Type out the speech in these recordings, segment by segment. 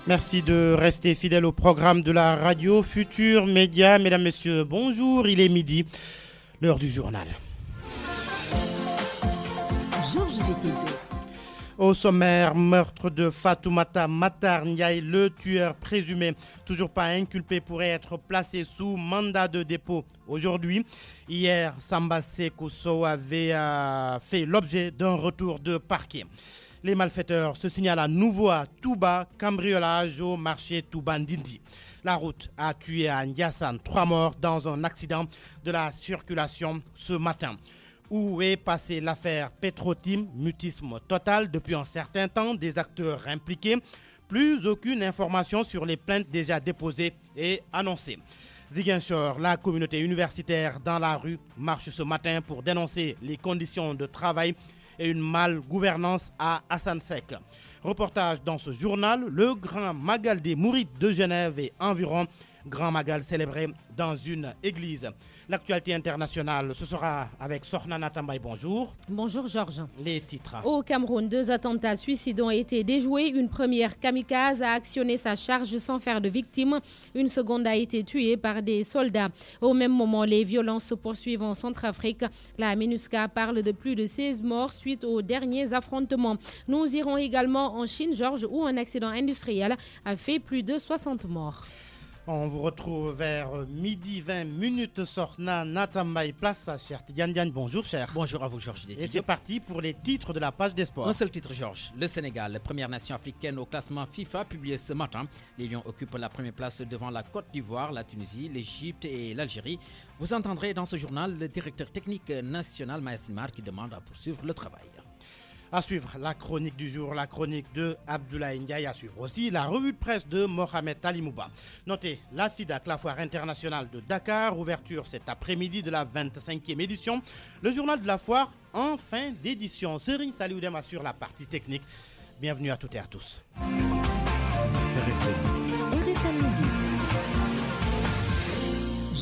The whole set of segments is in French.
Merci de rester fidèle au programme de la radio Futur Média. Mesdames, Messieurs, bonjour, il est midi, l'heure du journal. Georges Bétédio. Au sommaire, meurtre de Fatoumata Matar Ndiaye, le tueur présumé, toujours pas inculpé, pourrait être placé sous mandat de dépôt aujourd'hui. Hier, Samba Sekou Sow avait fait l'objet d'un retour de parquet. Les malfaiteurs se signalent à nouveau à Touba, cambriolage au marché Touba Ndindi. La route a tué à Ndiassane 3 morts dans un accident de la circulation ce matin. Où est passée l'affaire Petrotim, mutisme total depuis un certain temps des acteurs impliqués. Plus aucune information sur les plaintes déjà déposées et annoncées. Ziguinchor, la communauté universitaire dans la rue marche ce matin pour dénoncer les conditions de travail et une malgouvernance à Hassan Sek. Reportage dans ce journal, le Grand Magal des Mourides de Genève et environ, Grand Magal célébré dans une église. L'actualité internationale, ce sera avec Sorna Natambay. Bonjour. Bonjour Georges. Les titres. Au Cameroun, 2 attentats suicides ont été déjoués. Une première kamikaze a actionné sa charge sans faire de victimes. Une seconde a été tuée par des soldats. Au même moment, les violences se poursuivent en Centrafrique. La MINUSCA parle de plus de 16 morts suite aux derniers affrontements. Nous irons également en Chine, Georges, où un accident industriel a fait plus de 60 morts. On vous retrouve vers midi 20 minutes. Sorna Natambay, place à cher Tidiane Diagne. Bonjour cher. Bonjour à vous Georges. Et c'est parti pour les titres de la page des sports. Un seul titre Georges. Le Sénégal, première nation africaine au classement FIFA publié ce matin. Les Lions occupent la première place devant la Côte d'Ivoire, la Tunisie, l'Égypte et l'Algérie. Vous entendrez dans ce journal le directeur technique national Maïs Mar qui demande à poursuivre le travail. À suivre la chronique du jour, la chronique de Abdoulaye Ndiaye. À suivre aussi la revue de presse de Mohamed Talimouba. Notez la FIDAC, la foire internationale de Dakar, ouverture cet après-midi de la 25e édition. Le journal de la foire en fin d'édition. Serigne Salioudem assure la partie technique. Bienvenue à toutes et à tous. RFM Midi.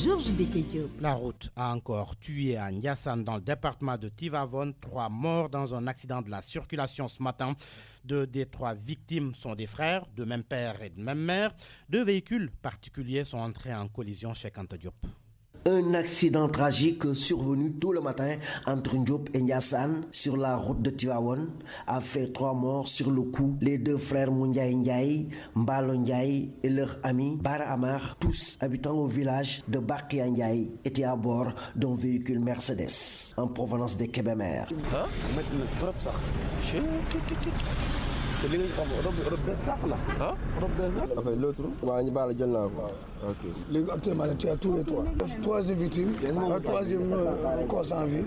Georges Bétédio. La route a encore tué à Ndiassane dans le département de Tivavone. 3 morts dans un accident de la circulation ce matin. 2 des 3 victimes sont des frères, de même père et de même mère. 2 véhicules particuliers sont entrés en collision chez Anta Diop. Un accident tragique survenu tôt le matin entre Ndiop et Ndiassane sur la route de Tivaouane a fait 3 morts sur le coup. Les 2 frères Moundiaye Ndiaye, Mbalo Ndiaye et leur ami Bara Amar, tous habitants au village de Bakia Ndiaye, étaient à bord d'un véhicule Mercedes en provenance de Kébémer. li nga xam rob bees tàq la ah rob bees la après l'autre waa ñu baal jël naa ko ok léegi actuellement tu as tous les 3 troisième victime troisième corps sans vie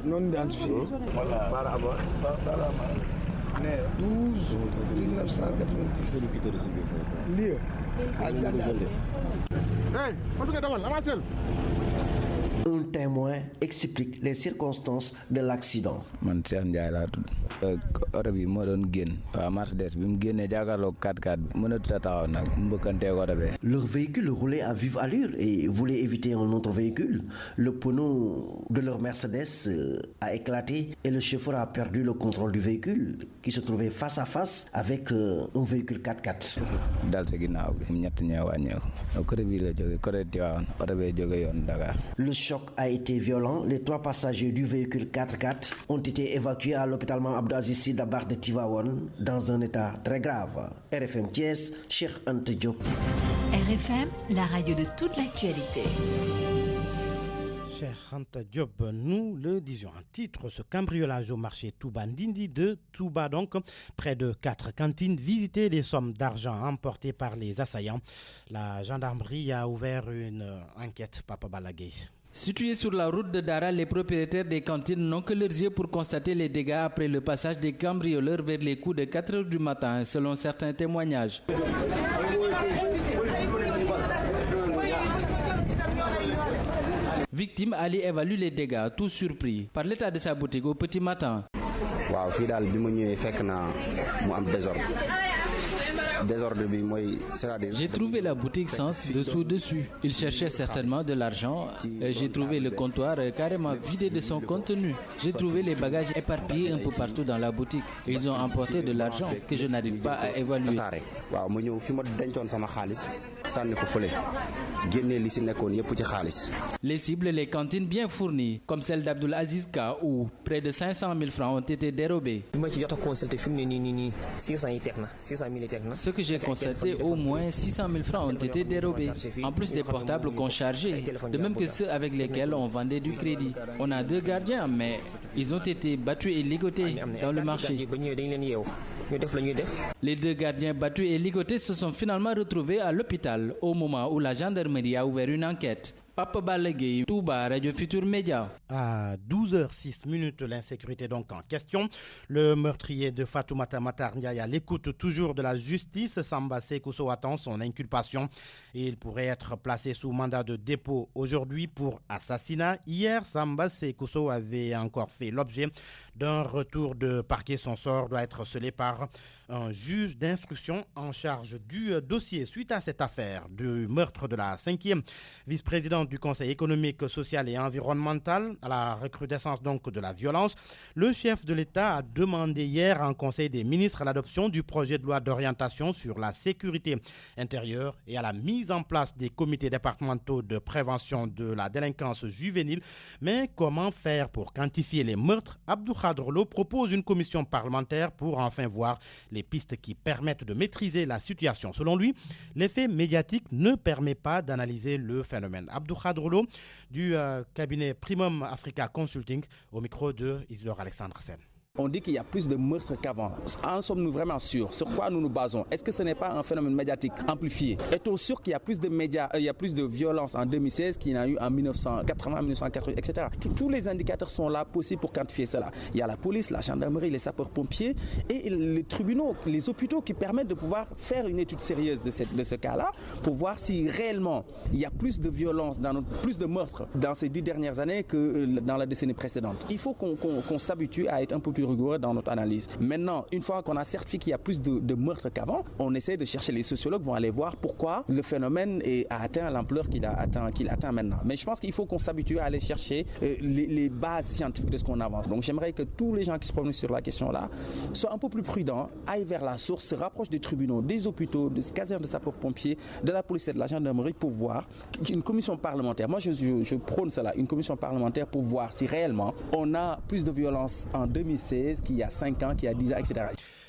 non identifié Bara Amar né 12 1990 lieu hey on tout dawal avancel. Un témoin explique les circonstances de l'accident. Man Cheikh Ndiaye laa tudd oto bi moo doon génn waaw Mercedes bi mu génnee jàkkaarloog 4x4 bi mënatut a taxaw nag mu mbëkkantee oto bi. Leur véhicule roulait à vive allure et voulait éviter un autre véhicule. Le pneu de leur Mercedes a éclaté et le chauffeur a perdu le contrôle du véhicule qui se trouvait face à face avec un véhicule 4x4. dal sa ginnaaw bi ñett ñee wàññeeku côté bii la jógee côté Tivaouane oto bee jógee yoon Dakar. Le choc a été violent. Les 3 passagers du véhicule 4x4 ont été évacués à l'hôpital Mame Abdou Aziz Sy Dabakh de Tivaouane dans un état très grave. RFM Thiès, Cheikh Anta Diop. RFM, la radio de toute l'actualité. Cher Anta Diop, nous le disions en titre, ce cambriolage au marché Touba Ndindi de Touba, donc près de 4 cantines visitées, des sommes d'argent emportées par les assaillants. La gendarmerie a ouvert une enquête, Papa Balagay. Situés sur la route de Dara, les propriétaires des cantines n'ont que leurs yeux pour constater les dégâts après le passage des cambrioleurs vers les coups de 4 heures du matin, selon certains témoignages. Victime, Ali évalue les dégâts, tout surpris par l'état de sa boutique au petit matin. Waaw, fii daal bi ma ñëwee fekk naa mu am désordre J'ai trouvé la boutique sans dessous-dessus. Ils cherchaient certainement de l'argent. J'ai trouvé le comptoir carrément vidé de son contenu. J'ai trouvé les bagages éparpillés un peu partout dans la boutique. Ils ont emporté de l'argent que je n'arrive pas à évaluer. Les cibles, les cantines bien fournies, comme celle d'Abdul Aziz Ka, où près de 500 000 francs ont été dérobés. Ce que j'ai constaté, au moins 600 000 francs ont été dérobés, en plus des portables qu'on chargeait, de même que ceux avec lesquels on vendait du crédit. On a 2 gardiens, mais ils ont été battus et ligotés dans le marché. Les 2 gardiens battus et ligotés se sont finalement retrouvés à l'hôpital au moment où la gendarmerie a ouvert une enquête. Papa Balagui, Touba, Radio Futur Média. À 12h06, l'insécurité donc en question. Le meurtrier de Fatoumata Matar Ndiaye à l'écoute toujours de la justice. Samba Sekousso attend son inculpation. Il pourrait être placé sous mandat de dépôt aujourd'hui pour assassinat. Hier, Samba Sekousso avait encore fait l'objet d'un retour de parquet. Son sort doit être scellé par un juge d'instruction en charge du dossier. Suite à cette affaire du meurtre de la 5e vice-présidente du Conseil économique, social et environnemental, à la recrudescence donc de la violence, le chef de l'État a demandé hier en Conseil des ministres l'adoption du projet de loi d'orientation sur la sécurité intérieure et à la mise en place des comités départementaux de prévention de la délinquance juvénile. Mais comment faire pour quantifier les meurtres? Abdou Khadrolo propose une commission parlementaire pour enfin voir les pistes qui permettent de maîtriser la situation. Selon lui, l'effet médiatique ne permet pas d'analyser le phénomène. Abdou Khadrolo du cabinet Primum Africa Consulting au micro de Isidore Alexandre Sen. On dit qu'il y a plus de meurtres qu'avant. En sommes-nous vraiment sûrs? Sur quoi nous nous basons? Est-ce que ce n'est pas un phénomène médiatique amplifié? Est-on sûr qu'il y a plus de médias, il y a plus de violence en 2016 qu'il y en a eu en 1980, 1980, etc. Tous les indicateurs sont là possibles pour quantifier cela. Il y a la police, la gendarmerie, les sapeurs-pompiers et les tribunaux, les hôpitaux qui permettent de pouvoir faire une étude sérieuse de ce cas-là pour voir si réellement il y a plus de violence, plus de meurtres dans ces 10 dernières années que dans la décennie précédente. Il faut qu'on s'habitue à être un peu plus rigoureux dans notre analyse. Maintenant, une fois qu'on a certifié qu'il y a plus de meurtres qu'avant, on essaie de chercher, les sociologues vont aller voir pourquoi le phénomène a atteint l'ampleur qu'il atteint maintenant. Mais je pense qu'il faut qu'on s'habitue à aller chercher les bases scientifiques de ce qu'on avance. Donc j'aimerais que tous les gens qui se prononcent sur la question-là soient un peu plus prudents, aillent vers la source, se rapprochent des tribunaux, des hôpitaux, des casernes de sapeurs-pompiers, de la police et de la gendarmerie pour voir une commission parlementaire. Moi, je prône cela, une commission parlementaire pour voir si réellement on a plus de violence en 2016 qu'il y a 5 ans, qu'il y a 10 ans, etc.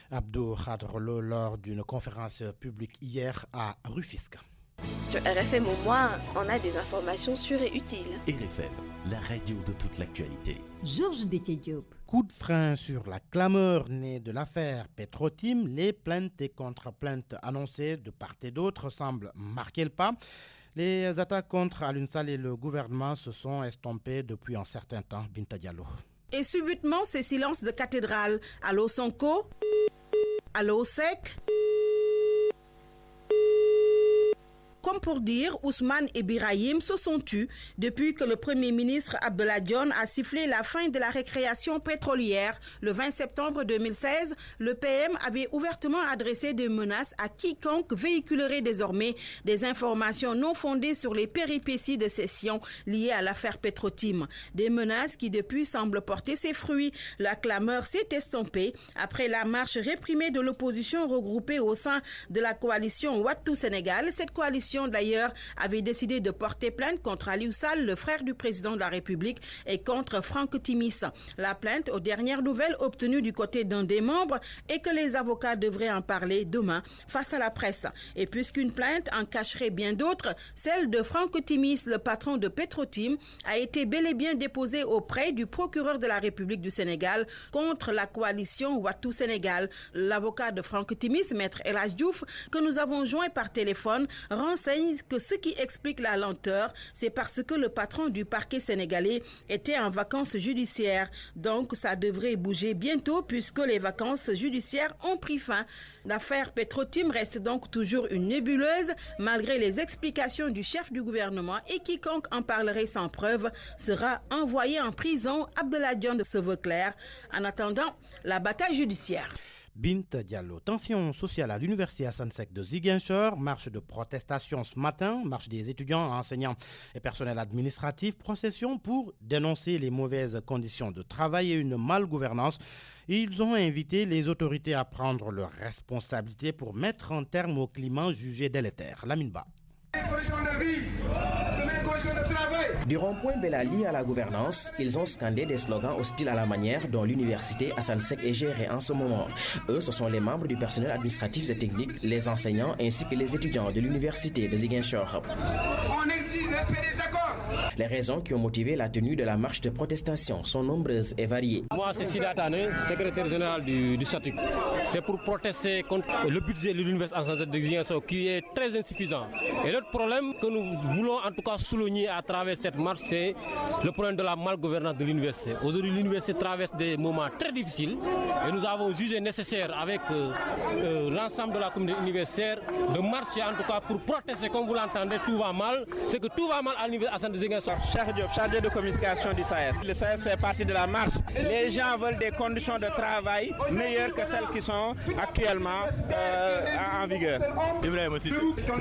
Abdou Khadrolo lors d'une conférence publique hier à Rufisque. Sur RFM au moins, on a des informations sûres et utiles. RFM, la radio de toute l'actualité. Georges Bété-Diop. Coup de frein sur la clameur née de l'affaire Petrotim. Les plaintes et contre-plaintes annoncées de part et d'autre semblent marquer le pas. Les attaques contre Al-Unsal et le gouvernement se sont estompées depuis un certain temps. Binta Diallo. Et subitement, ces silences de cathédrale. Allô Sonko? Allô Sec? Comme pour dire, Ousmane et Birahim se sont tus depuis que le Premier ministre Abdoulaye Dione a sifflé la fin de la récréation pétrolière. Le 20 septembre 2016, le PM avait ouvertement adressé des menaces à quiconque véhiculerait désormais des informations non fondées sur les péripéties de cession liées à l'affaire Petrotim. Des menaces qui depuis semblent porter ses fruits. La clameur s'est estompée après la marche réprimée de l'opposition regroupée au sein de la coalition Wattu Sénégal. Cette coalition d'ailleurs avait décidé de porter plainte contre Aliou Sall, le frère du président de la République, et contre Franck Timis. La plainte, aux dernières nouvelles obtenues du côté d'un des membres, est que les avocats devraient en parler demain face à la presse. Et puisqu'une plainte en cacherait bien d'autres, celle de Franck Timis, le patron de Petrotim, a été bel et bien déposée auprès du procureur de la République du Sénégal contre la coalition Wattu Sénégal. L'avocat de Franck Timis, maître El Hadj Diouf, que nous avons joint par téléphone, renseigne que ce qui explique la lenteur, c'est parce que le patron du parquet sénégalais était en vacances judiciaires. Donc, ça devrait bouger bientôt puisque les vacances judiciaires ont pris fin. L'affaire Petrotim reste donc toujours une nébuleuse malgré les explications du chef du gouvernement et quiconque en parlerait sans preuve sera envoyé en prison. Abdoulaye Dione se veut clair. En attendant, la bataille judiciaire. Bint Diallo. Tension sociale à l'université Assane Seck de Ziguinchor, marche de protestation ce matin, marche des étudiants, enseignants et personnels administratifs, procession pour dénoncer les mauvaises conditions de travail et une malgouvernance. Ils ont invité les autorités à prendre leurs responsabilités pour mettre un terme au climat jugé délétère. Lamine Ba. Du rond-point Belali à la gouvernance, ils ont scandé des slogans hostiles à la manière dont l'université Assane Seck est gérée en ce moment. Eux, ce sont les membres du personnel administratif et technique, les enseignants ainsi que les étudiants de l'université de Ziguinchor. On exige le respect des accords. Les raisons qui ont motivé la tenue de la marche de protestation sont nombreuses et variées. Moi, c'est Sida Tane, secrétaire général du SATUC. C'est pour protester contre le budget de l'université Assane Seck de Ziguinchor qui est très insuffisant. Et l'autre problème que nous voulons en tout cas souligner à travers cette marche, c'est le problème de la malgouvernance de l'université. Aujourd'hui, l'université traverse des moments très difficiles et nous avons jugé nécessaire avec l'ensemble de la communauté universitaire de marcher en tout cas pour protester. Comme vous l'entendez, tout va mal. C'est que tout va mal à l'université Assane de Ziguinchor. Cheikh Diop, chargé de communication du SAES. Le SAES fait partie de la marche. Les gens veulent des conditions de travail meilleures que celles qui sont actuellement en vigueur. Ibrahim aussi,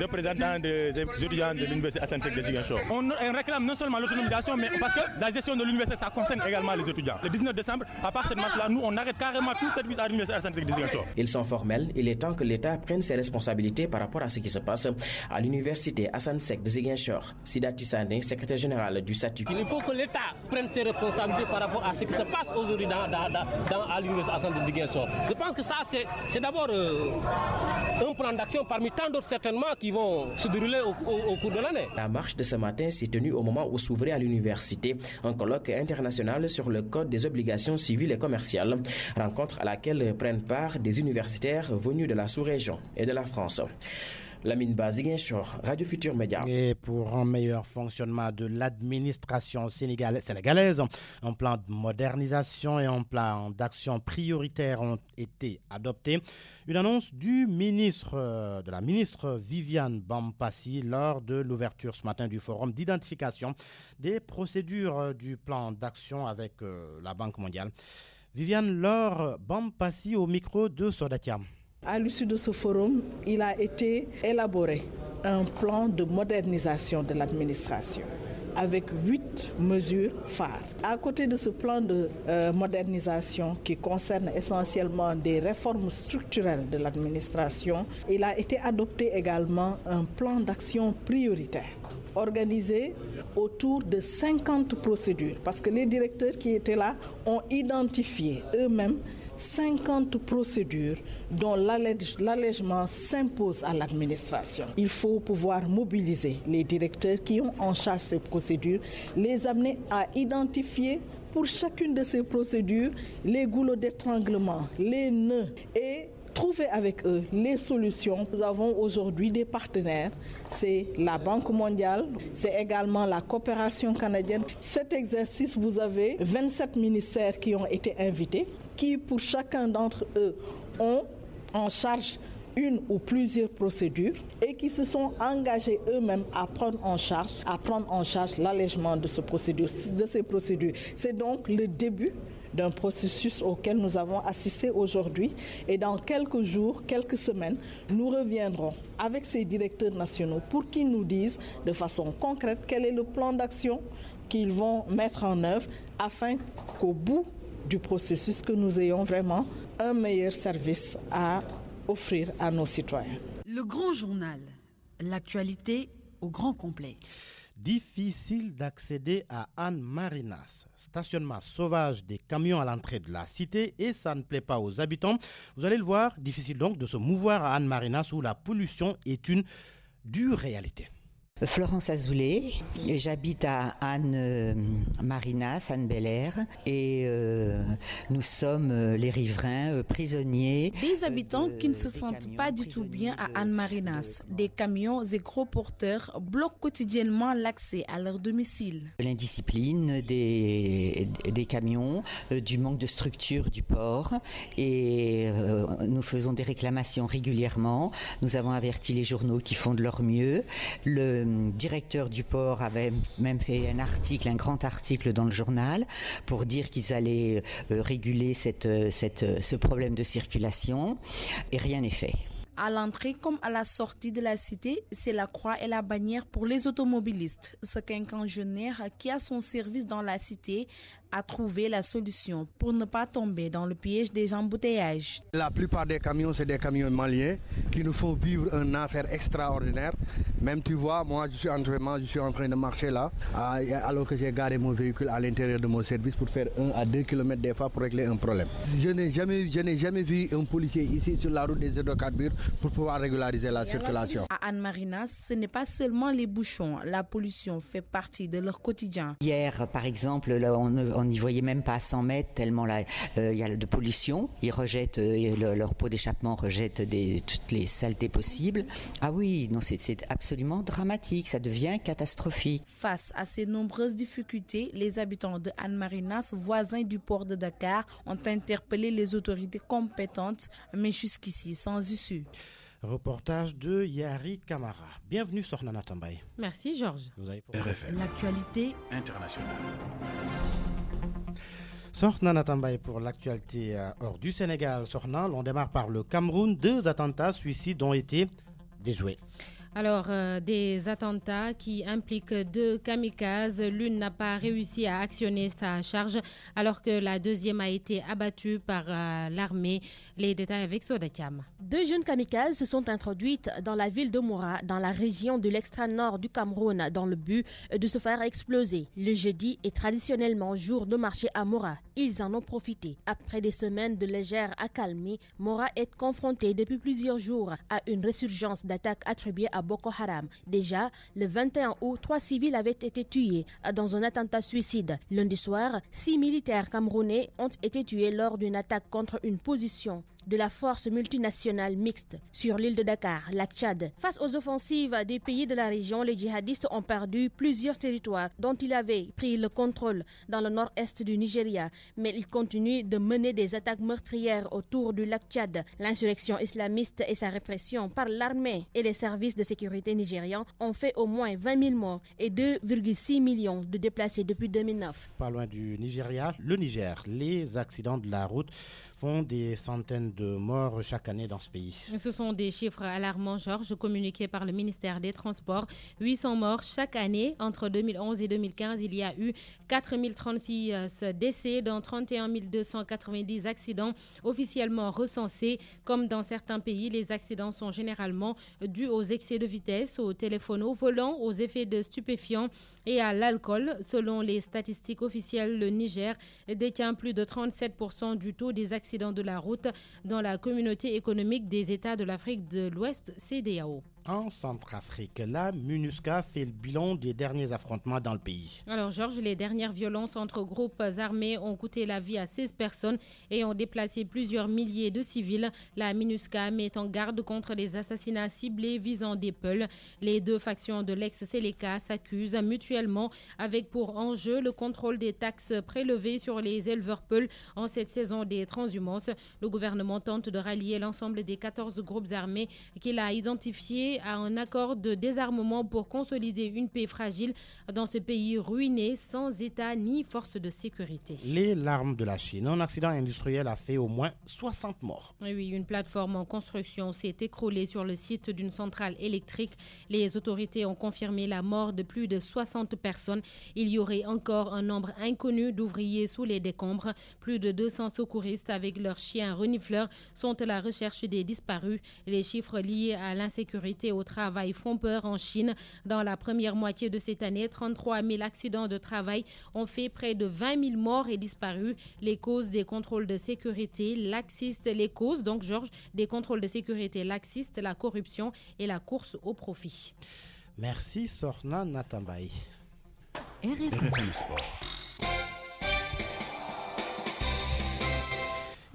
représentant des étudiants de l'université Assane Seck de Ziguinchor. On réclame non seulement l'autonomisation, mais parce que la gestion de l'université, ça concerne également les étudiants. Le 19 décembre, à part cette marche-là, nous, on arrête carrément tout service à l'université Assane Seck de Ziguinchor. Ils sont formels. Il est temps que l'État prenne ses responsabilités par rapport à ce qui se passe à l'université Assane Seck de Ziguinchor. Sida Tissane, secrétaire général du SATUC. Il faut que l'État prenne ses responsabilités par rapport à ce qui se passe aujourd'hui à l'université Assane de Ziguinchor. Je pense que ça, c'est d'abord un plan d'action parmi tant d'autres certainement qui vont se dérouler au cours de l'année. La marche de ce matin s'est tenue au moment où s'ouvrait à l'université un colloque international sur le code des obligations civiles et commerciales, rencontre à laquelle prennent part des universitaires venus de la sous-région et de la France. Lamine Ba, Ziguinchor, Radio Futur Média. Et pour un meilleur fonctionnement de l'administration sénégalaise, un plan de modernisation et un plan d'action prioritaire ont été adoptés. Une annonce de la ministre Viviane Bampassi lors de l'ouverture ce matin du forum d'identification des procédures du plan d'action avec la Banque mondiale. Viviane Laure Bampassi au micro de Sodatia. À l'issue de ce forum, il a été élaboré un plan de modernisation de l'administration avec 8 mesures phares. À côté de ce plan de modernisation qui concerne essentiellement des réformes structurelles de l'administration, il a été adopté également un plan d'action prioritaire organisé autour de 50 procédures parce que les directeurs qui étaient là ont identifié eux-mêmes 50 procédures dont l'allègement s'impose à l'administration. Il faut pouvoir mobiliser les directeurs qui ont en charge ces procédures, les amener à identifier pour chacune de ces procédures les goulots d'étranglement, les nœuds et trouver avec eux les solutions. Nous avons aujourd'hui des partenaires, c'est la Banque mondiale, c'est également la coopération canadienne. Cet exercice, vous avez 27 ministères qui ont été invités, qui pour chacun d'entre eux ont en charge une ou plusieurs procédures et qui se sont engagés eux-mêmes à prendre en charge l'allègement de ces procédures. C'est donc le début d'un processus auquel nous avons assisté aujourd'hui et dans quelques jours, quelques semaines, nous reviendrons avec ces directeurs nationaux pour qu'ils nous disent de façon concrète quel est le plan d'action qu'ils vont mettre en œuvre afin qu'au bout du processus que nous ayons vraiment un meilleur service à offrir à nos citoyens. Le grand journal, l'actualité au grand complet. Difficile d'accéder à Anne Marinas. Stationnement sauvage des camions à l'entrée de la cité et ça ne plaît pas aux habitants. Vous allez le voir, difficile donc de se mouvoir à Anne Marinas où la pollution est une dure réalité. Florence Azoulay, j'habite à Anne Marinas, Anne Belair et nous sommes les riverains prisonniers. Des habitants qui ne se sentent pas du tout bien à Anne Marinas. Des camions et gros porteurs bloquent quotidiennement l'accès à leur domicile. L'indiscipline des camions, du manque de structure du port et nous faisons des réclamations régulièrement. Nous avons averti les journaux qui font de leur mieux. directeur du port avait même fait un grand article dans le journal pour dire qu'ils allaient réguler ce problème de circulation, et rien n'est fait. À l'entrée comme à la sortie de la cité, c'est la croix et la bannière pour les automobilistes. Ce quinquagénaire qui a son service dans la cité a trouvé la solution pour ne pas tomber dans le piège des embouteillages. La plupart des camions, c'est des camions maliens qui nous font vivre un affaire extraordinaire. Même tu vois, moi je suis en train de marcher là, alors que j'ai garé mon véhicule à l'intérieur de mon service pour faire 1 à 2 km des fois pour régler un problème. Je n'ai jamais vu un policier ici sur la route des hydrocarbures pour pouvoir régulariser la circulation. À Anne-Marinas, ce n'est pas seulement les bouchons, la pollution fait partie de leur quotidien. Hier, par exemple, là, on n'y voyait même pas à 100 mètres tellement il y a de pollution. Ils rejettent, leur pot d'échappement rejette toutes les saletés possibles. Ah oui, non, c'est absolument dramatique, ça devient catastrophique. Face à ces nombreuses difficultés, les habitants de Anne-Marinas, voisins du port de Dakar, ont interpellé les autorités compétentes, mais jusqu'ici sans issue. Reportage de Yari Kamara. Bienvenue sur Nana Tambaye. Merci Georges. RFM. L'actualité internationale. Sorna Tambaye pour l'actualité hors du Sénégal. Sorna, on démarre par le Cameroun. 2 attentats suicides ont été déjoués. Alors, des attentats qui impliquent 2 kamikazes. L'une n'a pas réussi à actionner sa charge alors que la deuxième a été abattue par l'armée. Les détails avec Soda Thiam. 2 jeunes kamikazes se sont introduites dans la ville de Moura, dans la région de l'extrême nord du Cameroun, dans le but de se faire exploser. Le jeudi est traditionnellement jour de marché à Moura. Ils en ont profité. Après des semaines de légère accalmie, Moura est confronté depuis plusieurs jours à une résurgence d'attaques attribuées à Boko Haram. Déjà, le 21 août, 3 civils avaient été tués dans un attentat suicide. Lundi soir, 6 militaires camerounais ont été tués lors d'une attaque contre une position de la force multinationale mixte sur l'île de Dakar, lac Tchad. Face aux offensives des pays de la région, les djihadistes ont perdu plusieurs territoires dont ils avaient pris le contrôle dans le nord-est du Nigeria, mais ils continuent de mener des attaques meurtrières autour du lac Tchad. L'insurrection islamiste et sa répression par l'armée et les services de sécurité nigérians ont fait au moins 20 000 morts et 2,6 millions de déplacés depuis 2009. Pas loin du Nigeria, le Niger, les accidents de la route font des centaines de morts chaque année dans ce pays. Ce sont des chiffres alarmants, Georges, communiqués par le ministère des Transports. 800 morts chaque année. Entre 2011 et 2015, il y a eu 4036 décès dans 31 290 accidents officiellement recensés. Comme dans certains pays, les accidents sont généralement dus aux excès de vitesse, au téléphone au volant, aux effets de stupéfiants et à l'alcool. Selon les statistiques officielles, le Niger détient plus de 37% du taux des accidents de la route dans la communauté économique des États de l'Afrique de l'Ouest, CEDEAO. En Centrafrique, la MINUSCA fait le bilan des derniers affrontements dans le pays. Alors Georges, les dernières violences entre groupes armés ont coûté la vie à 16 personnes et ont déplacé plusieurs milliers de civils. La MINUSCA met en garde contre les assassinats ciblés visant des Peuls. Les 2 factions de l'ex-Séléka s'accusent mutuellement avec pour enjeu le contrôle des taxes prélevées sur les éleveurs Peuls en cette saison des transhumances. Le gouvernement tente de rallier l'ensemble des 14 groupes armés qu'il a identifiés à un accord de désarmement pour consolider une paix fragile dans ce pays ruiné sans État ni force de sécurité. Les larmes de la Chine. Un accident industriel a fait au moins 60 morts. Oui, une plateforme en construction s'est écroulée sur le site d'une centrale électrique. Les autorités ont confirmé la mort de plus de 60 personnes. Il y aurait encore un nombre inconnu d'ouvriers sous les décombres. Plus de 200 secouristes avec leurs chiens renifleurs sont à la recherche des disparus. Les chiffres liés à l'insécurité au travail font peur en Chine. Dans la première moitié de cette année, 33 000 accidents de travail ont fait près de 20 000 morts et disparus. Les causes des contrôles de sécurité laxistes, les causes donc Georges, des contrôles de sécurité laxistes, la corruption et la course au profit. Merci Sorna Natambaye. RFM Sport.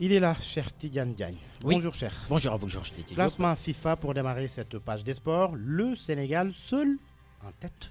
Il est là, cher Tidiane Diagne. Oui. Bonjour, cher. Bonjour à vous, Georges. Classement FIFA pour démarrer cette page des sports. Le Sénégal seul en tête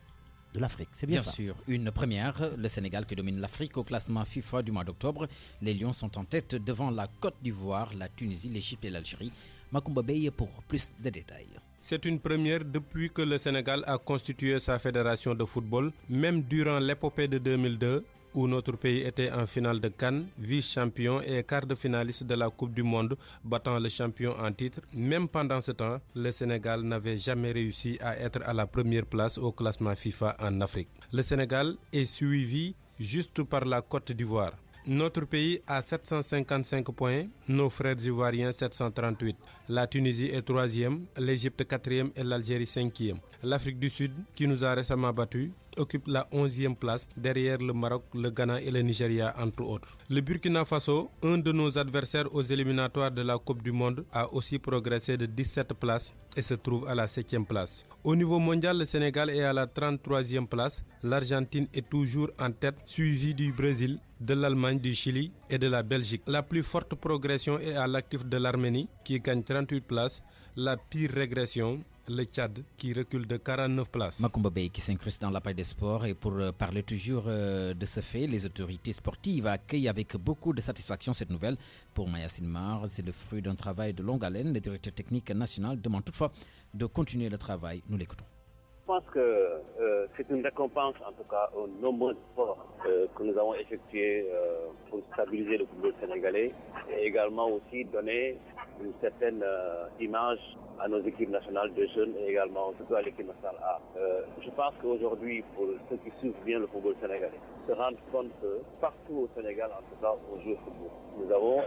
de l'Afrique. C'est bien ça. Bien sûr, une première. Le Sénégal qui domine l'Afrique au classement FIFA du mois d'octobre. Les Lions sont en tête devant la Côte d'Ivoire, la Tunisie, l'Égypte et l'Algérie. Macoumba Bey pour plus de détails. C'est une première depuis que le Sénégal a constitué sa fédération de football, même durant l'épopée de 2002, où notre pays était en finale de CAN, vice-champion et quart de finaliste de la Coupe du Monde, battant le champion en titre. Même pendant ce temps, le Sénégal n'avait jamais réussi à être à la première place au classement FIFA en Afrique. Le Sénégal est suivi juste par la Côte d'Ivoire. Notre pays a 755 points, nos frères ivoiriens 738. La Tunisie est 3e, l'Égypte 4e et l'Algérie 5e. L'Afrique du Sud, qui nous a récemment battus, occupe la 11e place derrière le Maroc, le Ghana et le Nigeria entre autres. Le Burkina Faso, un de nos adversaires aux éliminatoires de la Coupe du Monde, a aussi progressé de 17 places et se trouve à la 7e place. Au niveau mondial, le Sénégal est à la 33e place. L'Argentine est toujours en tête, suivie du Brésil, de l'Allemagne, du Chili et de la Belgique. La plus forte progression est à l'actif de l'Arménie qui gagne 38 places. La pire régression, le Tchad qui recule de 49 places. Makumba Bey qui s'incruste dans la page des sports et pour parler toujours de ce fait, les autorités sportives accueillent avec beaucoup de satisfaction cette nouvelle. Pour Maya Silmar, c'est le fruit d'un travail de longue haleine. Le directeur technique national demande toutefois de continuer le travail. Nous l'écoutons. Je pense que c'est une récompense, en tout cas, aux nombreux efforts que nous avons effectués pour stabiliser le football sénégalais et également aussi donner une certaine image à nos équipes nationales de jeunes et également surtout à l'équipe nationale A. Je pense qu'aujourd'hui, pour ceux qui suivent bien le football sénégalais, se rendent compte que partout au Sénégal, en tout cas, on joue au football. Nous avons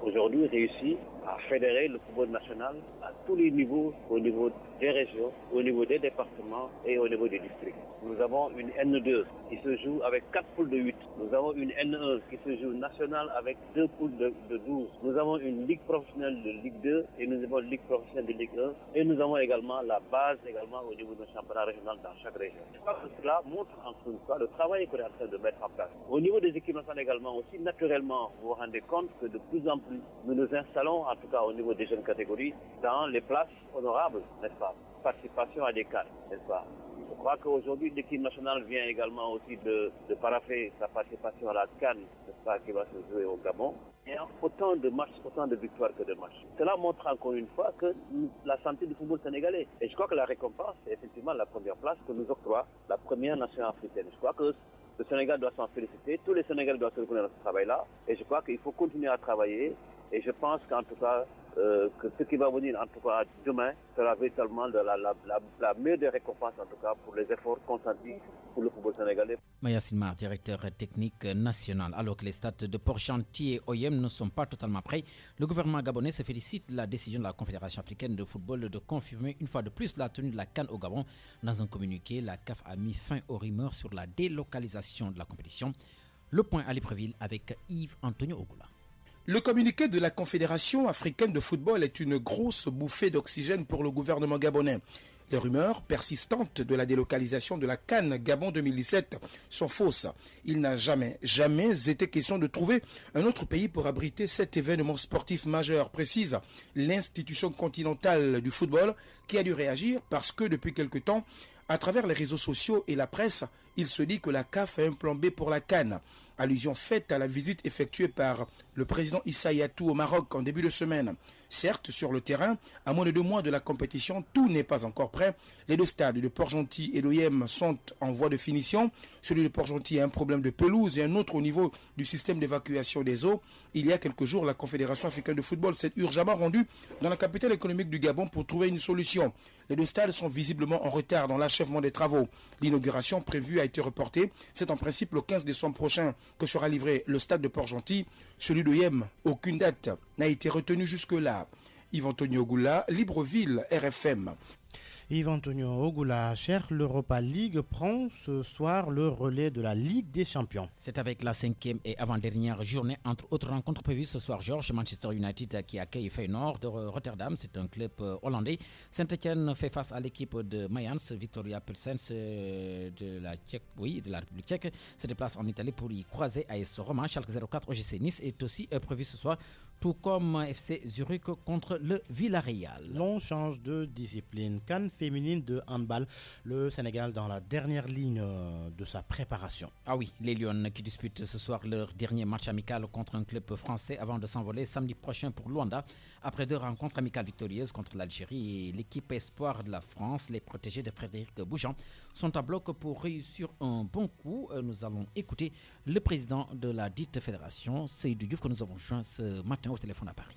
aujourd'hui réussi à fédérer le football national à tous les niveaux, au niveau des régions, au niveau des départements et au niveau des districts. Nous avons une N2 qui se joue avec 4 poules de 8. Nous avons une N1 qui se joue nationale avec 2 poules de 12. Nous avons une ligue professionnelle de Ligue 2 et nous avons une ligue professionnelle de Ligue 1. Et nous avons également la base également au niveau d'un championnat régional dans chaque région. Je crois que cela montre encore une fois le travail qu'on est en train de mettre en place. Au niveau des équipes nationales également aussi, naturellement, vous vous rendez compte que de plus en plus, nous nous installons, en tout cas au niveau des jeunes catégories, dans les places honorables, n'est-ce pas? Participation à des CAN, n'est-ce pas? Je crois qu'aujourd'hui, l'équipe nationale vient également aussi de parapher sa participation à la CAN, n'est-ce pas, qui va se jouer au Gabon. Il y a autant de matchs, autant de victoires que de matchs. Cela montre encore une fois que la santé du football sénégalais. Et je crois que la récompense, c'est effectivement la première place que nous octroie la première nation africaine. Je crois que le Sénégal doit s'en féliciter, tous les Sénégalais doivent se reconnaître dans ce travail-là. Et je crois qu'il faut continuer à travailler. Et je pense qu'en tout cas, que ce qui va venir en tout cas demain sera véritablement la meilleure des récompenses en tout cas pour les efforts consentis pour le football sénégalais. Maya Silmar, directeur technique national. Alors que les stades de Port-Gentil et OIM ne sont pas totalement prêts, le gouvernement gabonais se félicite de la décision de la Confédération africaine de football de confirmer une fois de plus la tenue de la CAN au Gabon. Dans un communiqué, la CAF a mis fin aux rumeurs sur la délocalisation de la compétition. Le point à Libreville avec Yves Antonio Ogula. Le communiqué de la Confédération africaine de football est une grosse bouffée d'oxygène pour le gouvernement gabonais. Les rumeurs persistantes de la délocalisation de la CAN Gabon 2017 sont fausses. Il n'a jamais été question de trouver un autre pays pour abriter cet événement sportif majeur, précise l'institution continentale du football qui a dû réagir parce que depuis quelque temps, à travers les réseaux sociaux et la presse, il se dit que la CAF a un plan B pour la CAN. Allusion faite à la visite effectuée par le président Issa Yatou au Maroc en début de semaine. Certes, sur le terrain, à moins de 2 mois de la compétition, tout n'est pas encore prêt. Les 2 stades de Port-Gentil et d'OIM sont en voie de finition. Celui de Port-Gentil a un problème de pelouse et un autre au niveau du système d'évacuation des eaux. Il y a quelques jours, la Confédération africaine de football s'est urgemment rendue dans la capitale économique du Gabon pour trouver une solution. Les 2 stades sont visiblement en retard dans l'achèvement des travaux. L'inauguration prévue a été reportée. C'est en principe le 15 décembre prochain que sera livré le stade de Port-Gentil. Celui d'OIM, aucune date n'a été retenue jusque-là. Yves Antonio Ogula, Libreville, RFM. Yves Antonio Ogula, cher, l'Europa League prend ce soir le relais de la Ligue des Champions. C'est avec la 5e et avant-dernière journée, entre autres rencontres prévues ce soir, Georges. Manchester United qui accueille Feyenoord de Rotterdam, c'est un club hollandais. Saint-Etienne fait face à l'équipe de Mayence, Victoria Pilsens de la République tchèque, se déplace en Italie pour y croiser AS Roma. Schalke 04 OGC Nice est aussi prévu ce soir. tout comme FC Zurich contre le Villarreal. L'on change de discipline. CAN féminine de handball, le Sénégal dans la dernière ligne de sa préparation. Ah oui, les Lions qui disputent ce soir leur dernier match amical contre un club français avant de s'envoler samedi prochain pour Luanda. Après 2 rencontres amicales victorieuses contre l'Algérie et l'équipe espoir de la France, les protégés de Frédéric Bouchon sont à bloc pour réussir un bon coup. Nous allons écouter le président de la dite fédération, Seydou Diouf, que nous avons joint ce matin au téléphone à Paris.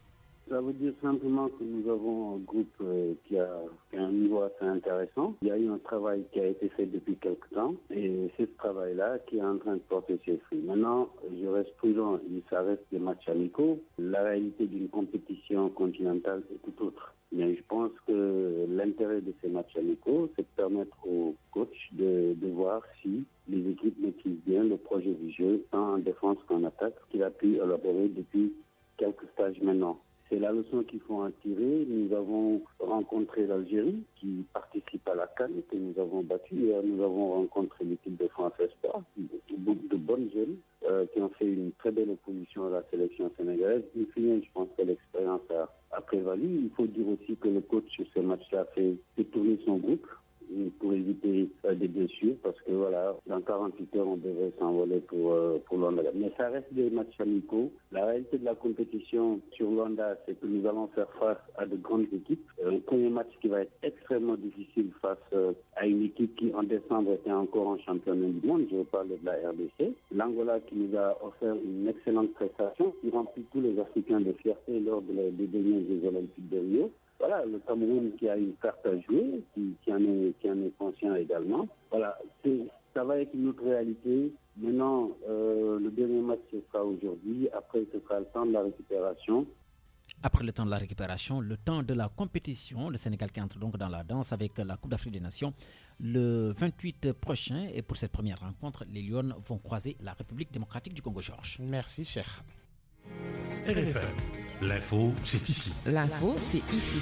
Ça veut dire simplement que nous avons un groupe qui a un niveau assez intéressant. Il y a eu un travail qui a été fait depuis quelque temps et c'est ce travail-là qui est en train de porter ses fruits. Maintenant, je reste prudent, ça reste des matchs amicaux. La réalité d'une compétition continentale est tout autre. Mais je pense que l'intérêt de ces matchs amicaux, c'est de permettre aux coachs de voir si les équipes maîtrisent bien le projet du jeu, tant en défense qu'en attaque, qu'il a pu élaborer depuis quelques stages maintenant. C'est la leçon qu'il faut en tirer. Nous avons rencontré l'Algérie qui participe à la CAN que nous avons battue. Nous avons rencontré l'équipe de France Espoir, de bonnes jeunes qui ont fait une très belle opposition à la sélection sénégalaise. Je pense que l'expérience a prévalu. Il faut dire aussi que le coach sur ce match-là fait tourner son groupe pour éviter des blessures parce que voilà, dans 48 heures, on devrait s'envoler pour Luanda. Mais ça reste des matchs amicaux. La réalité de la compétition sur Luanda, c'est que nous allons faire face à de grandes équipes. Un premier match qui va être extrêmement difficile face à une équipe qui, en décembre, était encore en championnat du monde. Je parle de la RDC. L'Angola qui nous a offert une excellente prestation, qui remplit tous les Africains de fierté lors des derniers Jeux Olympiques de Rio. Voilà, le Cameroun qui a une carte à jouer, qui en est conscient également. Voilà, ça va être une autre réalité. Maintenant, le dernier match, ce sera aujourd'hui. Après, ce sera le temps de la récupération. Après le temps de la récupération, le temps de la compétition, le Sénégal qui entre donc dans la danse avec la Coupe d'Afrique des Nations le 28 prochain. Et pour cette première rencontre, les Lions vont croiser la République démocratique du Congo-Georges. Merci, cher. RFM. L'info, c'est ici. L'info, c'est ici.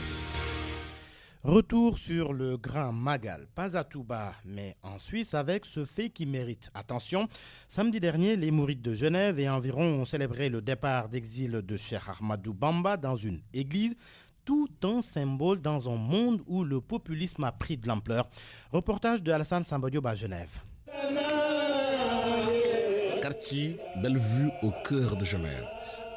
Retour sur le Grand Magal, pas à Touba, mais en Suisse avec ce fait qui mérite attention. Samedi dernier, les Mourides de Genève et environ ont célébré le départ d'exil de Cheikh Ahmadou Bamba dans une église. Tout un symbole dans un monde où le populisme a pris de l'ampleur. Reportage de Alassane Sambadiop à Genève. Quartier Bellevue au cœur de Genève.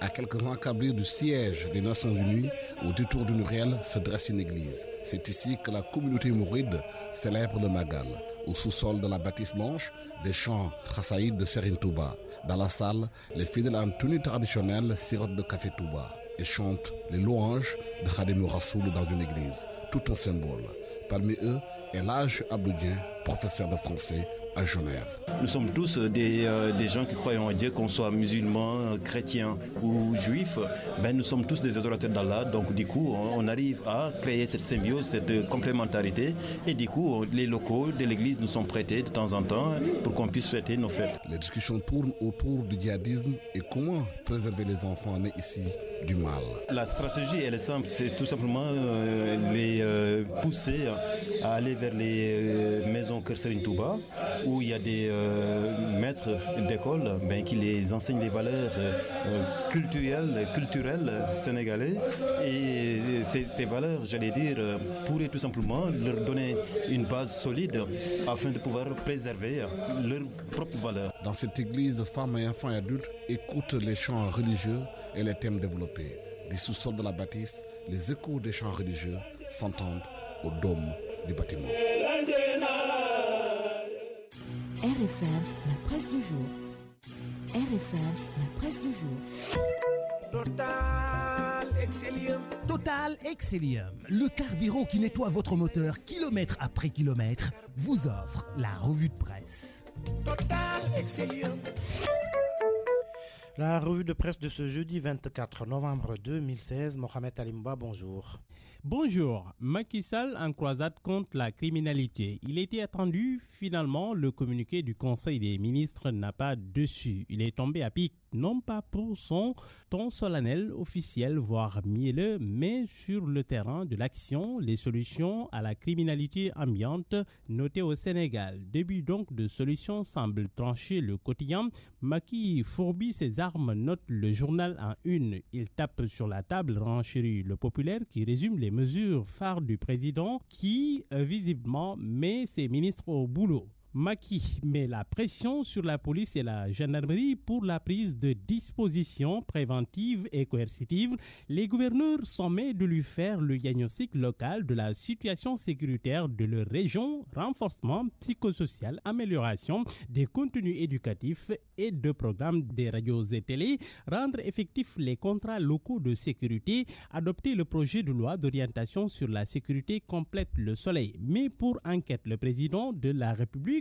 À quelques encablures du siège des Nations Unies, au détour d'une ruelle se dresse une église. C'est ici que la communauté mouride célèbre le Magal. Au sous-sol de la bâtisse blanche, des chants Khassaïd de Serigne Touba. Dans la salle, les fidèles en tenue traditionnelle sirotent de café Touba et chantent les louanges de Khadimou Rassoul dans une église. Tout un symbole. Parmi eux, El Hadj Abdoudien, professeur de français à Genève. Nous sommes tous des gens qui croient en Dieu, qu'on soit musulmans, chrétiens ou juifs. Nous sommes tous des adorateurs d'Allah. Donc du coup, on arrive à créer cette symbiose, cette complémentarité. Et du coup, les locaux de l'église nous sont prêtés de temps en temps pour qu'on puisse fêter nos fêtes. Les discussions tournent autour du djihadisme et comment préserver les enfants nés ici du mal. La stratégie, elle est simple. C'est tout simplement les pousser à aller vers les maisons Kër Serigne Touba, où il y a des maîtres d'école qui les enseignent les valeurs culturelles sénégalais. Et ces valeurs, j'allais dire, pourraient tout simplement leur donner une base solide afin de pouvoir préserver leurs propres valeurs. Dans cette église, femmes et enfants et adultes écoutent les chants religieux et les thèmes développés. Des sous-sols de la bâtisse, les échos des chants religieux s'entendent au dôme du bâtiment. RFM, la presse du jour. RFM, la presse du jour. Total Excellium. Total Excellium, le carburant qui nettoie votre moteur kilomètre après kilomètre, vous offre la revue de presse. Total Excellium. La revue de presse de ce jeudi 24 novembre 2016, Mohamed Alimba, bonjour. Bonjour, Macky Sall en croisade contre la criminalité. Il était attendu, finalement, le communiqué du Conseil des ministres n'a pas dessus. Il est tombé à pic, non pas pour son ton solennel, officiel, voire mielleux, mais sur le terrain de l'action, les solutions à la criminalité ambiante notées au Sénégal. Début donc de solutions semble trancher le quotidien. Macky fourbit ses armes, note le journal en une. Il tape sur la table, renchérit le populaire qui résume les mesures phares du président qui, visiblement, met ses ministres au boulot. Macky met la pression sur la police et la gendarmerie pour la prise de dispositions préventives et coercitives. Les gouverneurs sommet de lui faire le diagnostic local de la situation sécuritaire de leur région, renforcement psychosocial, amélioration des contenus éducatifs et de programmes des radios et télé, rendre effectifs les contrats locaux de sécurité, adopter le projet de loi d'orientation sur la sécurité complète le soleil. Mais pour enquête, le président de la République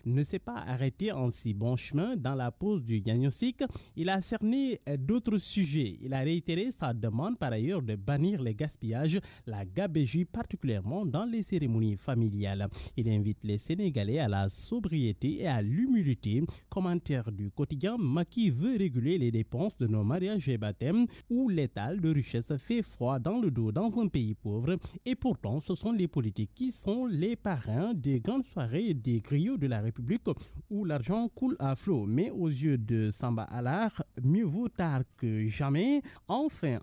ne s'est pas arrêté en si bon chemin dans la pose du diagnostic. Il a cerné d'autres sujets. Il a réitéré sa demande par ailleurs de bannir les gaspillages, la gabégie particulièrement dans les cérémonies familiales. Il invite les Sénégalais à la sobriété et à l'humilité. Commentaire du quotidien, Macky veut réguler les dépenses de nos mariages et baptêmes où l'étal de richesse fait froid dans le dos dans un pays pauvre. Et pourtant, ce sont les politiques qui sont les parrains des grandes soirées et des griots de la République où l'argent coule à flot. Mais aux yeux de Samba Alar, mieux vaut tard que jamais. Enfin,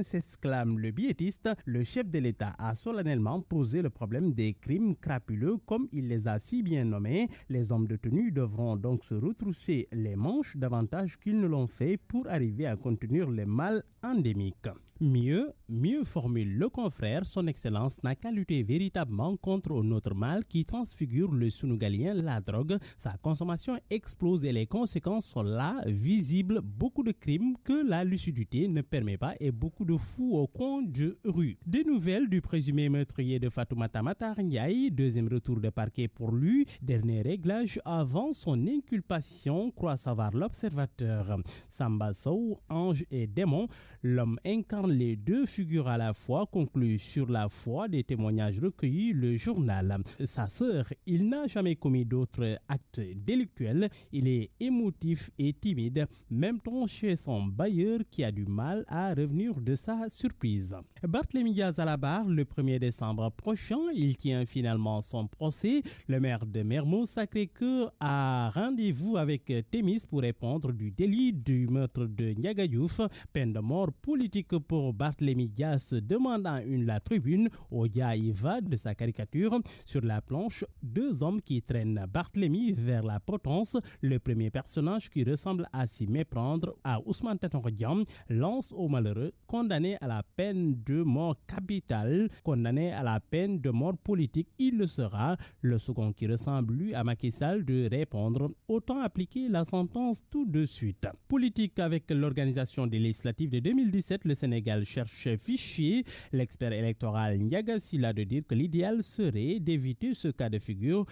s'exclame le biétiste. Le chef de l'État a solennellement posé le problème des crimes crapuleux comme il les a si bien nommés. Les hommes de tenue devront donc se retrousser les manches davantage qu'ils ne l'ont fait pour arriver à contenir les mal endémiques. Mieux formule le confrère, son excellence n'a qu'à lutter véritablement contre un autre mal qui transfigure le Sénégalien, la drogue. Sa consommation explose et les conséquences sont là, visibles. Beaucoup de crimes que la lucidité ne permet pas et beaucoup de fous au coin de rue. Des nouvelles du présumé meurtrier de Fatoumata Matar Ndiaye, deuxième retour de parquet pour lui, dernier réglage avant son inculpation, croit savoir l'observateur. Samba Sow, ange et démon, l'homme incarne les deux figures à la fois, conclut sur la foi des témoignages recueillis le journal. Sa sœur, il n'a jamais commis d'autres actes délictuels. Il est émotif et timide, même temps chez son bailleur qui a du mal à revenir de sa surprise. Barthélémy Diaz à la barre le 1er décembre prochain. Il tient finalement son procès. Le maire de Mermoz Sacré-Cœur a rendez-vous avec Thémis pour répondre du délit du meurtre de Ndiaga Diouf. Peine de mort politique pour Barthélémy Diaz, demandant la tribune au Yaïva de sa caricature. Sur la planche, deux hommes qui traînent Barthélémy vers la potence. Le premier personnage qui ressemble à s'y méprendre à Ousmane Tanor Dieng lance au malheureux condamné à la peine de mort capitale, condamné à la peine de mort politique, il le sera. Le second qui ressemble lui à Macky Sall de répondre, autant appliquer la sentence tout de suite. Politique avec l'organisation des législatives de 2017, le Sénégal cherche fichier. L'expert électoral Ndiaga Sylla de dire que l'idéal serait d'éviter ce cas de figure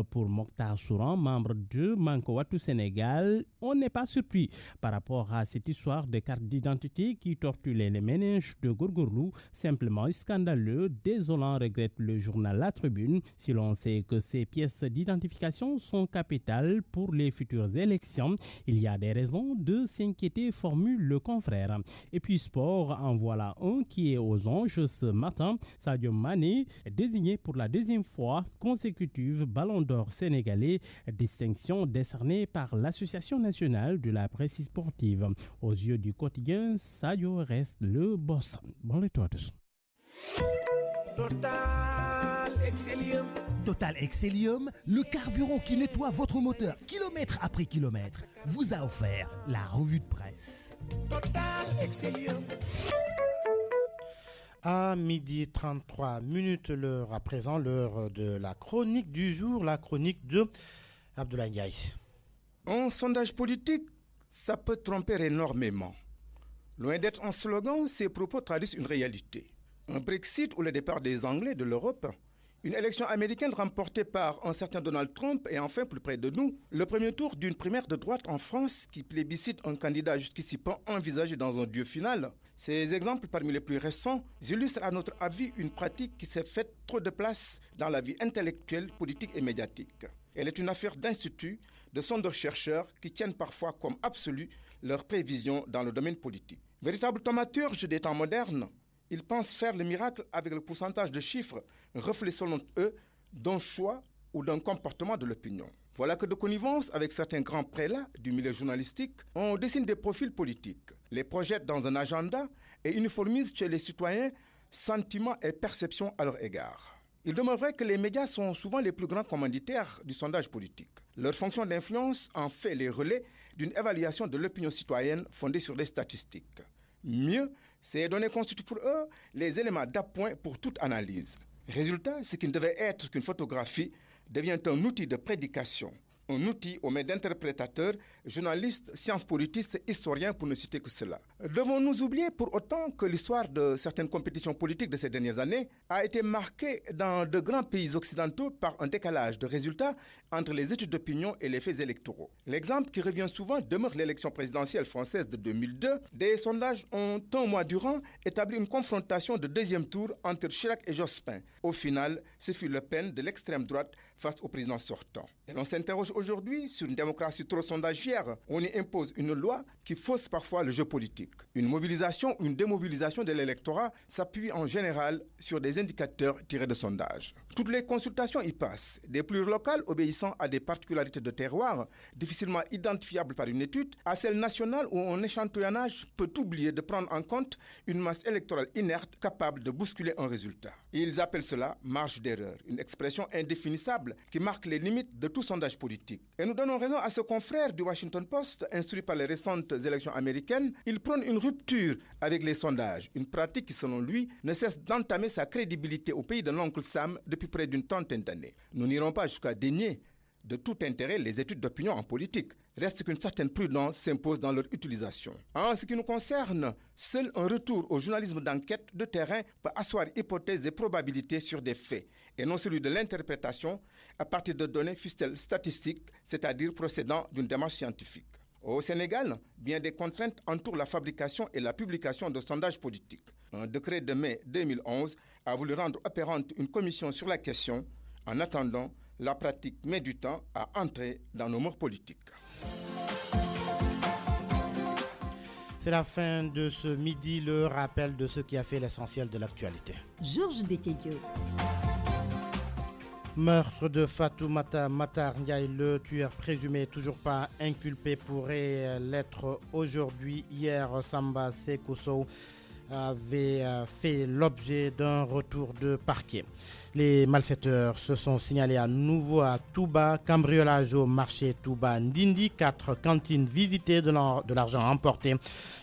pour Mokhtar Souran, membre de Manko Wattu Sénégal. On n'est pas surpris par rapport à cette histoire de carte d'identité qui tortue les méninges de Gourgourlou, simplement scandaleux, désolant, regrette le journal La Tribune, si l'on sait que ces pièces d'identification sont capitales pour les futures élections. Il y a des raisons de s'inquiéter, formule le confrère. Et puis sport, en voilà un qui est aux anges ce matin. Sadio Mané, désigné pour la deuxième fois consécutive Ballon d'Or sénégalais, distinction décernée par l'Association nationale de la presse sportive. Aux yeux du quotidien, Sadio reste le boss. Bon les tous. Total Excellium, le carburant qui nettoie votre moteur kilomètre après kilomètre, vous a offert la revue de presse. Total Excellium. À 12h33, l'heure à présent, l'heure de la chronique du jour, la chronique de Abdoulaye Ndiaye. Un sondage politique, ça peut tromper énormément. Loin d'être un slogan, ces propos traduisent une réalité. Un Brexit ou le départ des Anglais de l'Europe, une élection américaine remportée par un certain Donald Trump et enfin, plus près de nous, le premier tour d'une primaire de droite en France qui plébiscite un candidat jusqu'ici pas envisagé dans un duel final. Ces exemples, parmi les plus récents, illustrent à notre avis une pratique qui s'est faite trop de place dans la vie intellectuelle, politique et médiatique. Elle est une affaire d'instituts, de sondeurs-chercheurs qui tiennent parfois comme absolue leurs prévisions dans le domaine politique. Véritable thaumaturge des temps modernes, ils pensent faire le miracle avec le pourcentage de chiffres reflet selon eux d'un choix ou d'un comportement de l'opinion. Voilà que de connivence avec certains grands prélats du milieu journalistique, on dessine des profils politiques, les projette dans un agenda et uniformise chez les citoyens sentiments et perceptions à leur égard. Il demeurerait que les médias sont souvent les plus grands commanditaires du sondage politique. Leur fonction d'influence en fait les relais d'une évaluation de l'opinion citoyenne fondée sur des statistiques. Mieux, ces données constituent pour eux les éléments d'appoint pour toute analyse. Résultat, ce qui ne devait être qu'une photographie devient un outil de prédication, un outil aux mains d'interprétateurs, journalistes, sciences politistes, historiens, pour ne citer que cela. Devons-nous oublier pour autant que l'histoire de certaines compétitions politiques de ces dernières années a été marquée dans de grands pays occidentaux par un décalage de résultats entre les études d'opinion et les faits électoraux. L'exemple qui revient souvent demeure l'élection présidentielle française de 2002. Des sondages ont un mois durant établi une confrontation de deuxième tour entre Chirac et Jospin. Au final, ce fut Le Pen de l'extrême droite face au président sortant. Et l'on s'interroge aujourd'hui sur une démocratie trop sondagière. On y impose une loi qui fausse parfois le jeu politique. Une mobilisation ou une démobilisation de l'électorat s'appuie en général sur des indicateurs tirés de sondages. Toutes les consultations y passent, des plus locales obéissant à des particularités de terroir, difficilement identifiables par une étude, à celles nationales où un échantillonnage peut oublier de prendre en compte une masse électorale inerte capable de bousculer un résultat. Ils appellent cela marge d'erreur, une expression indéfinissable qui marque les limites de tout sondage politique. Et nous donnons raison à ce confrère du Washington Post, instruit par les récentes élections américaines. Il prône une rupture avec les sondages, une pratique qui, selon lui, ne cesse d'entamer sa crédibilité au pays de l'oncle Sam depuis près d'une trentaine d'années. Nous n'irons pas jusqu'à dénier de tout intérêt les études d'opinion en politique. Reste qu'une certaine prudence s'impose dans leur utilisation. En ce qui nous concerne, seul un retour au journalisme d'enquête de terrain peut asseoir hypothèses et probabilités sur des faits, et non celui de l'interprétation à partir de données fussent-elles statistiques, c'est-à-dire procédant d'une démarche scientifique. Au Sénégal, bien des contraintes entourent la fabrication et la publication de sondages politiques. Un décret de mai 2011 a voulu rendre opérante une commission sur la question. En attendant, la pratique met du temps à entrer dans nos mœurs politiques. C'est la fin de ce midi, le rappel de ce qui a fait l'essentiel de l'actualité. Georges Déthié-Diop. Meurtre de Fatoumata Matar Ndiaye, le tueur présumé toujours pas inculpé, pourrait l'être aujourd'hui. Hier, Samba Sekoso avait fait l'objet d'un retour de parquet. Les malfaiteurs se sont signalés à nouveau à Touba, cambriolage au marché Touba Ndindi, 4 cantines visitées, de l'argent emporté.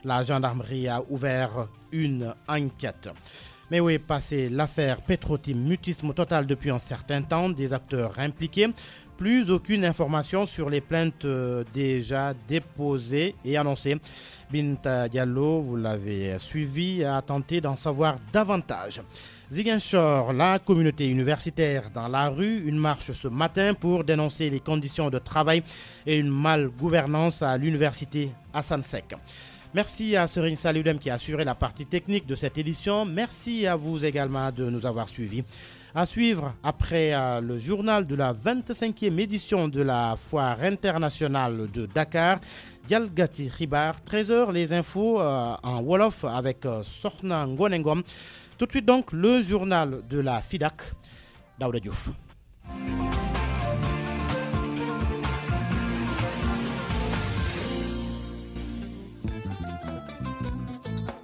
La gendarmerie a ouvert une enquête. Mais où est passée l'affaire Petro-Tim? Mutisme total depuis un certain temps des acteurs impliqués. Plus aucune information sur les plaintes déjà déposées et annoncées. Binta Diallo, vous l'avez suivi, a tenté d'en savoir davantage. Ziguinchor, la communauté universitaire dans la rue, une marche ce matin pour dénoncer les conditions de travail et une malgouvernance à l'université Hassan Sek. Merci à Serine Saludem qui a assuré la partie technique de cette édition. Merci à vous également de nous avoir suivis. À suivre après le journal de la 25e édition de la Foire internationale de Dakar. Dialgati Khibar, 13h, les infos en Wolof avec Sorna Ngonengom. Tout de suite donc, le journal de la FIDAK, Daouda Diouf.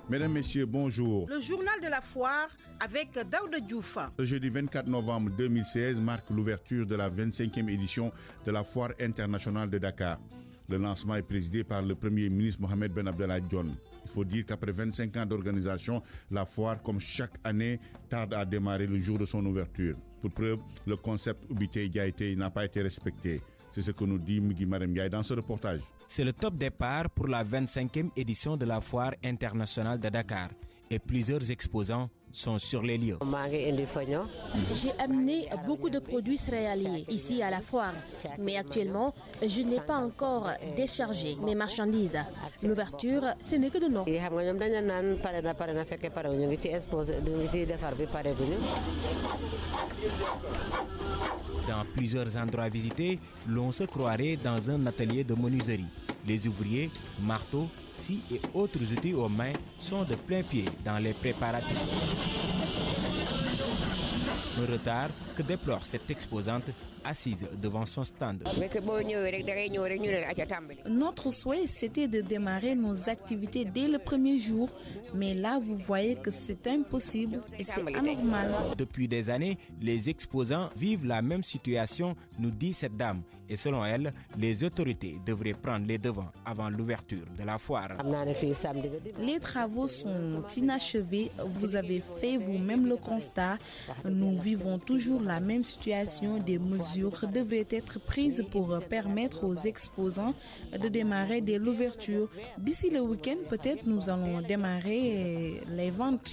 Mesdames, Messieurs, bonjour. Le journal de la foire avec Daouda Diouf. Le jeudi 24 novembre 2016 marque l'ouverture de la 25e édition de la Foire internationale de Dakar. Le lancement est présidé par le Premier ministre Mohamed Ben Abdallah Dionne. Il faut dire qu'après 25 ans d'organisation, la foire, comme chaque année, tarde à démarrer le jour de son ouverture. Pour preuve, le concept Ubité n'a pas été respecté. C'est ce que nous dit Mugi Marem Ndiaye dans ce reportage. C'est le top départ pour la 25e édition de la Foire internationale de Dakar et plusieurs exposants sont sur les lieux. J'ai amené beaucoup de produits céréaliers ici à la foire, mais actuellement, je n'ai pas encore déchargé mes marchandises. L'ouverture, ce n'est que de nom. Dans plusieurs endroits visités, l'on se croirait dans un atelier de menuiserie. Les ouvriers, marteaux, scies et autres outils aux mains sont de plein pied dans les préparatifs. Un retard que déplore cette exposante assise devant son stand. Notre souhait, c'était de démarrer nos activités dès le premier jour, mais là, vous voyez que c'est impossible et c'est anormal. Depuis des années, les exposants vivent la même situation, nous dit cette dame. Et selon elle, les autorités devraient prendre les devants avant l'ouverture de la foire. Les travaux sont inachevés, vous avez fait vous-même le constat. Nous vivons toujours la même situation, des mesures devraient être prises pour permettre aux exposants de démarrer dès l'ouverture. D'ici le week-end, peut-être nous allons démarrer les ventes.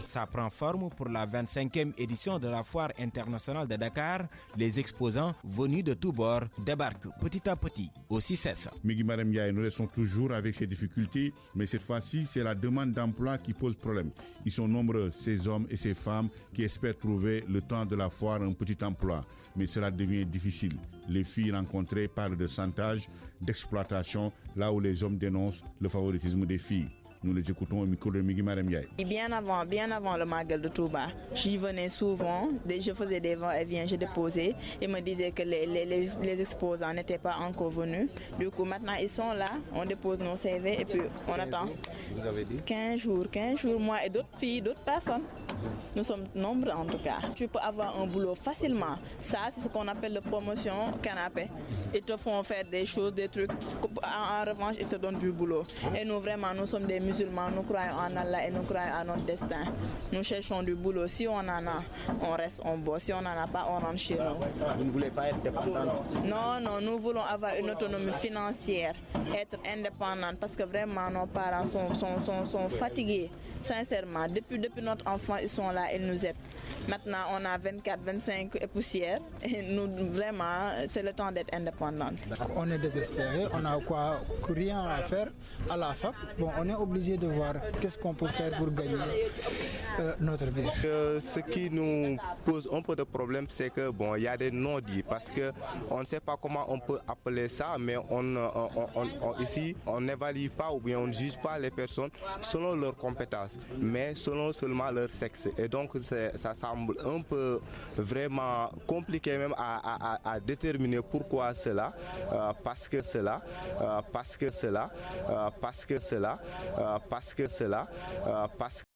Ça prend forme pour la 25e édition de la foire internationale de Dakar. Les exposants venus de tous bords débarquent petit à petit au CICES. Migui Marem Ndiaye, nous restons toujours avec ces difficultés, mais cette fois-ci, c'est la demande d'emploi qui pose problème. Ils sont nombreux, ces hommes et ces femmes qui espèrent trouver le temps de la foire un petit emploi, mais cela devient difficile. Les filles rencontrées parlent de chantage, d'exploitation, là où les hommes dénoncent le favoritisme des filles. Nous les écoutons au micro de Migui Marem Ndiaye. Bien avant le Magal de Touba, j'y venais souvent, je faisais des va-et-vient, je déposais. Ils me disaient que les exposants n'étaient pas encore venus. Du coup, maintenant, ils sont là, on dépose nos CV et puis on attend. Vous avez dit 15 jours, moi et d'autres filles, d'autres personnes. Nous sommes nombreux en tout cas. Tu peux avoir un boulot facilement. Ça, c'est ce qu'on appelle la promotion canapé. Ils te font faire des choses, des trucs. En revanche, ils te donnent du boulot. Et nous, vraiment, nous sommes des musulmans, nous croyons en Allah et nous croyons à notre destin. Nous cherchons du boulot. Si on en a, on reste, on bosse. Si on n'en a pas, on rentre chez nous. Vous ne voulez pas être dépendante? Non, nous voulons avoir une autonomie financière, être indépendante parce que vraiment nos parents sont fatigués. Sincèrement, depuis notre enfance, ils sont là, ils nous aident. Maintenant, on a 24, 25 et poussières et nous, vraiment, c'est le temps d'être indépendante. On est désespéré, on n'a rien à faire à la fac. Bon, on est obligé de voir qu'est-ce qu'on peut faire pour gagner notre vie. Ce qui nous pose un peu de problème, c'est que bon, il y a des non-dits parce que on ne sait pas comment on peut appeler ça, mais ici on n'évalue pas ou bien on ne juge pas les personnes selon leurs compétences, mais selon seulement leur sexe. Et donc ça semble un peu vraiment compliqué même à déterminer pourquoi cela, parce que cela.